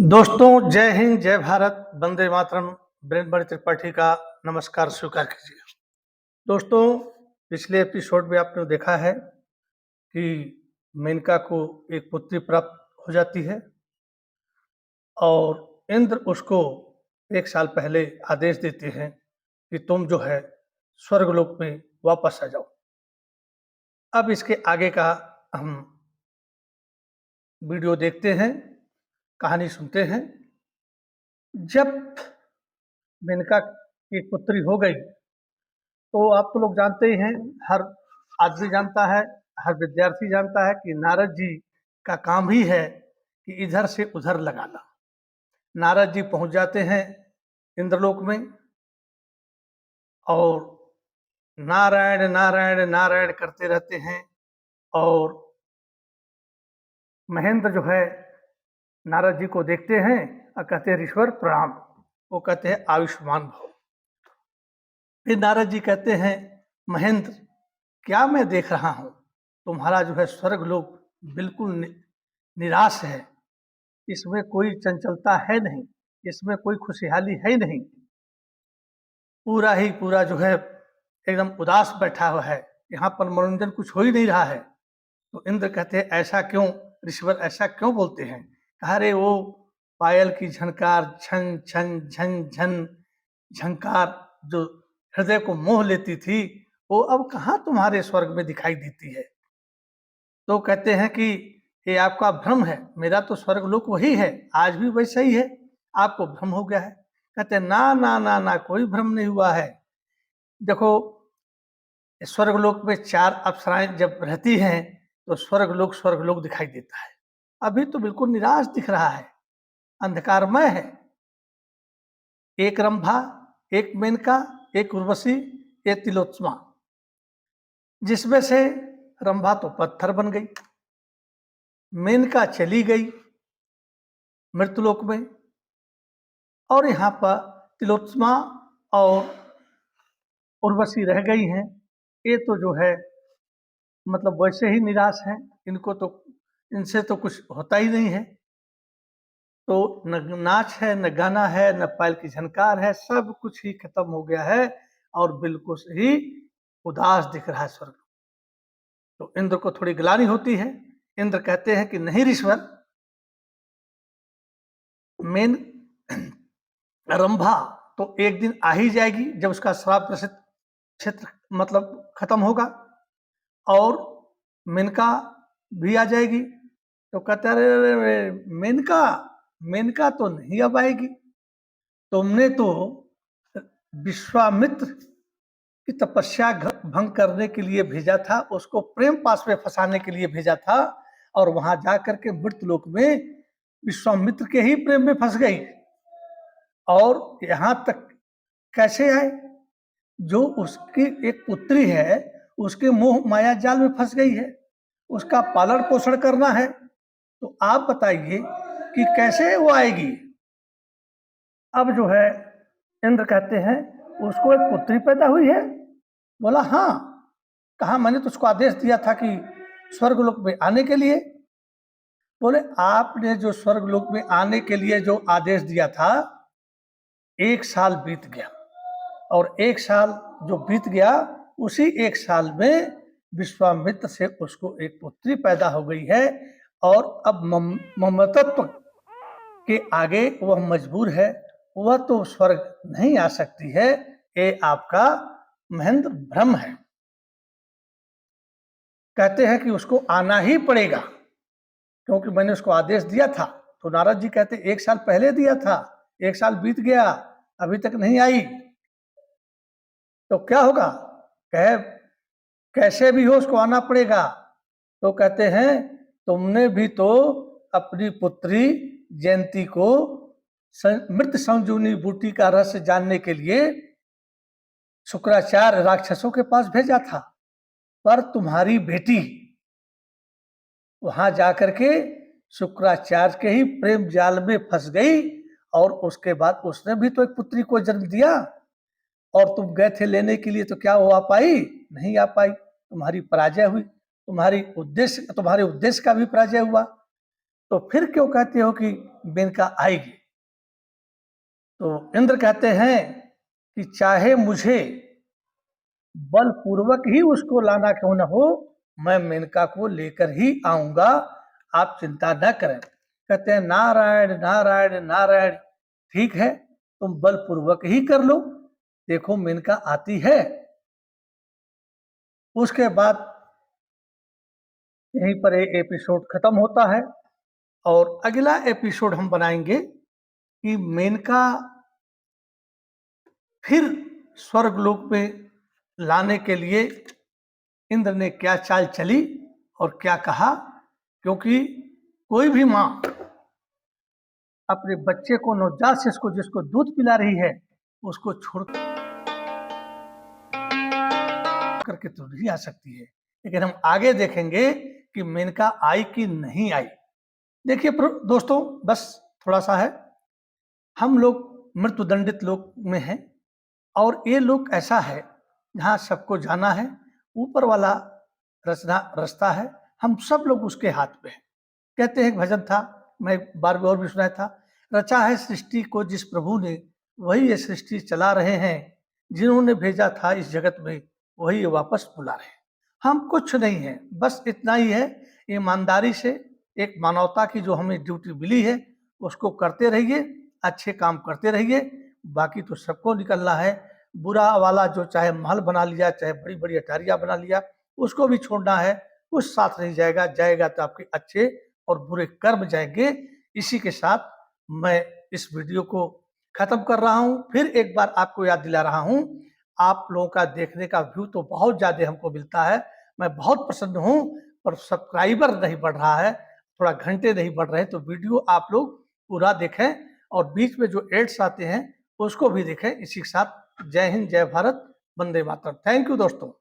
दोस्तों, जय हिंद, जय भारत, वंदे मातरम। ब्रह्मबली त्रिपाठी का नमस्कार स्वीकार कीजिए। दोस्तों, पिछले एपिसोड में आपने देखा है कि मेनका को एक पुत्री प्राप्त हो जाती है और इंद्र उसको 1 साल पहले आदेश देते हैं कि तुम जो है स्वर्गलोक में वापस आ जाओ। अब इसके आगे का हम वीडियो देखते हैं, कहानी सुनते हैं। जब मेनका की पुत्री हो गई तो आप तो लोग जानते ही हैं, हर आदमी जानता है, हर विद्यार्थी जानता है कि नारद जी का काम ही है कि इधर से उधर लगाना। नारद जी पहुंच जाते हैं इंद्रलोक में और नारायण नारायण नारायण करते रहते हैं। और महेंद्र जो है नारद जी को देखते हैं और कहते हैं ऋषवर प्रणाम। वो कहते हैं आयुष्मान भव। फिर नारद जी कहते हैं महेंद्र, क्या मैं देख रहा हूं, तुम्हारा जो है स्वर्ग लोक बिल्कुल निराश है। इसमें कोई चंचलता है नहीं, इसमें कोई खुशहाली है नहीं। पूरा ही पूरा जो है एकदम उदास बैठा हुआ है। यहाँ पर मनोरंजन कुछ हो ही नहीं रहा है। तो इंद्र कहते हैं ऐसा क्यों ऋषवर, ऐसा क्यों बोलते हैं? कहा रे, वो पायल की झनकार, झन झन झन झन झंकार जो हृदय को मोह लेती थी, वो अब कहाँ तुम्हारे स्वर्ग में दिखाई देती है। तो कहते हैं कि ये आपका भ्रम है, मेरा तो स्वर्गलोक वही है, आज भी वैसा ही है, आपको भ्रम हो गया है। कहते हैं ना ना ना ना, कोई भ्रम नहीं हुआ है। देखो, स्वर्गलोक में 4 अप्सराएं जब रहती हैं तो स्वर्गलोक दिखाई देता है। अभी तो बिल्कुल निराश दिख रहा है, अंधकारमय है। एक रंभा, एक मेनका, एक उर्वशी, एक तिलोत्तमा। जिसमें से रंभा तो पत्थर बन गई, मेनका चली गई मृत्युलोक में, और यहाँ पर तिलोत्तमा और उर्वशी रह गई हैं। ये तो जो है मतलब वैसे ही निराश हैं, इनको तो इनसे तो कुछ होता ही नहीं है। तो न नाच है, न गाना है, न पायल की झनकार है, सब कुछ ही खत्म हो गया है और बिल्कुल ही उदास दिख रहा है स्वर्ग। तो इंद्र को थोड़ी ग्लानि होती है। इंद्र कहते हैं कि नहीं ऋषवर, मेन रंभा तो एक दिन आ ही जाएगी जब उसका श्राप ग्रसित क्षेत्र मतलब खत्म होगा, और मेनका भी आ जाएगी। तो कहते अरे मेनका, मेनका तो नहीं अब आएगी। तुमने तो विश्वामित्र की तपस्या भंग करने के लिए भेजा था, उसको प्रेम पास में फंसाने के लिए भेजा था, और वहां जाकर के मृतलोक में विश्वामित्र के ही प्रेम में फंस गई। और यहां तक कैसे आए? जो उसकी एक पुत्री है, उसके मोह माया जाल में फंस गई है, उसका पालन पोषण करना है। तो आप बताइए कि कैसे वो आएगी? अब जो है इंद्र कहते हैं उसको एक पुत्री पैदा हुई है। बोला हाँ। कहा मैंने तो उसको आदेश दिया था कि स्वर्गलोक में आने के लिए। बोले आपने जो स्वर्गलोक में आने के लिए जो आदेश दिया था, 1 साल बीत गया, और 1 साल जो बीत गया, उसी 1 साल में विश्वामित्र से उसको एक पुत्री पैदा हो गई है, और अब ममतत्व के आगे वह मजबूर है, वह तो स्वर्ग नहीं आ सकती है। ये आपका महेंद्र भ्रम है। कहते हैं कि उसको आना ही पड़ेगा क्योंकि मैंने उसको आदेश दिया था। तो नारद जी कहते 1 साल पहले दिया था, 1 साल बीत गया, अभी तक नहीं आई, तो क्या होगा? कहे कैसे भी हो उसको आना पड़ेगा। तो कहते हैं तुमने भी तो अपनी पुत्री जयंती को मृत संजीवनी बूटी का रहस्य जानने के लिए शुक्राचार्य राक्षसों के पास भेजा था, पर तुम्हारी बेटी वहां जाकर के शुक्राचार्य के ही प्रेम जाल में फंस गई, और उसके बाद उसने भी तो एक पुत्री को जन्म दिया, और तुम गए थे लेने के लिए, तो क्या वो आ पाई? नहीं आ पाई। तुम्हारी पराजय हुई, तुम्हारे उद्देश्य का भी पराजय हुआ। तो फिर क्यों कहते हो कि मेनका आएगी? तो इंद्र कहते हैं कि चाहे मुझे बलपूर्वक ही उसको लाना क्यों न हो, मैं मेनका को लेकर ही आऊंगा, आप चिंता न करें। कहते हैं नारायण नारायण नारायण, ठीक है तुम बलपूर्वक ही कर लो, देखो मेनका आती है। उसके बाद यहीं पर ये एपिसोड खत्म होता है और अगला एपिसोड हम बनाएंगे कि मेनका फिर स्वर्गलोक पे लाने के लिए इंद्र ने क्या चाल चली और क्या कहा, क्योंकि कोई भी माँ अपने बच्चे को नवजात शिशु को जिसको दूध पिला रही है उसको छोड़ करके तो नहीं आ सकती है। लेकिन हम आगे देखेंगे कि मेनका आई कि नहीं आई। देखिए दोस्तों, बस थोड़ा सा है, हम लोग मृत्युदंडित लोक में हैं और ये लोक ऐसा है जहाँ सबको जाना है, ऊपर वाला रास्ता है, हम सब लोग उसके हाथ में हैं। कहते हैं एक भजन था, मैं बार बार और भी सुनाया था, रचा है सृष्टि को जिस प्रभु ने, वही ये सृष्टि चला रहे हैं, जिन्होंने भेजा था इस जगत में वही ये वापस बुला रहे हैं। हम कुछ नहीं है, बस इतना ही है, ईमानदारी से एक मानवता की जो हमें ड्यूटी मिली है उसको करते रहिए, अच्छे काम करते रहिए, बाकी तो सबको निकलना है। बुरा वाला जो चाहे महल बना लिया, चाहे बड़ी बड़ी अटारियां बना लिया, उसको भी छोड़ना है, कुछ साथ नहीं जाएगा, जाएगा तो आपके अच्छे और बुरे कर्म जाएंगे। इसी के साथ मैं इस वीडियो को खत्म कर रहा हूं। फिर एक बार आपको याद दिला रहा हूं, आप लोगों का देखने का व्यू तो बहुत ज्यादा हमको मिलता है, मैं बहुत प्रसन्न हूं, पर सब्सक्राइबर नहीं बढ़ रहा है, थोड़ा घंटे नहीं बढ़ रहे, तो वीडियो आप लोग पूरा देखें और बीच में जो एड्स आते हैं उसको भी देखें। इसी के साथ जय हिंद, जय भारत, वंदे मातरम। थैंक यू दोस्तों।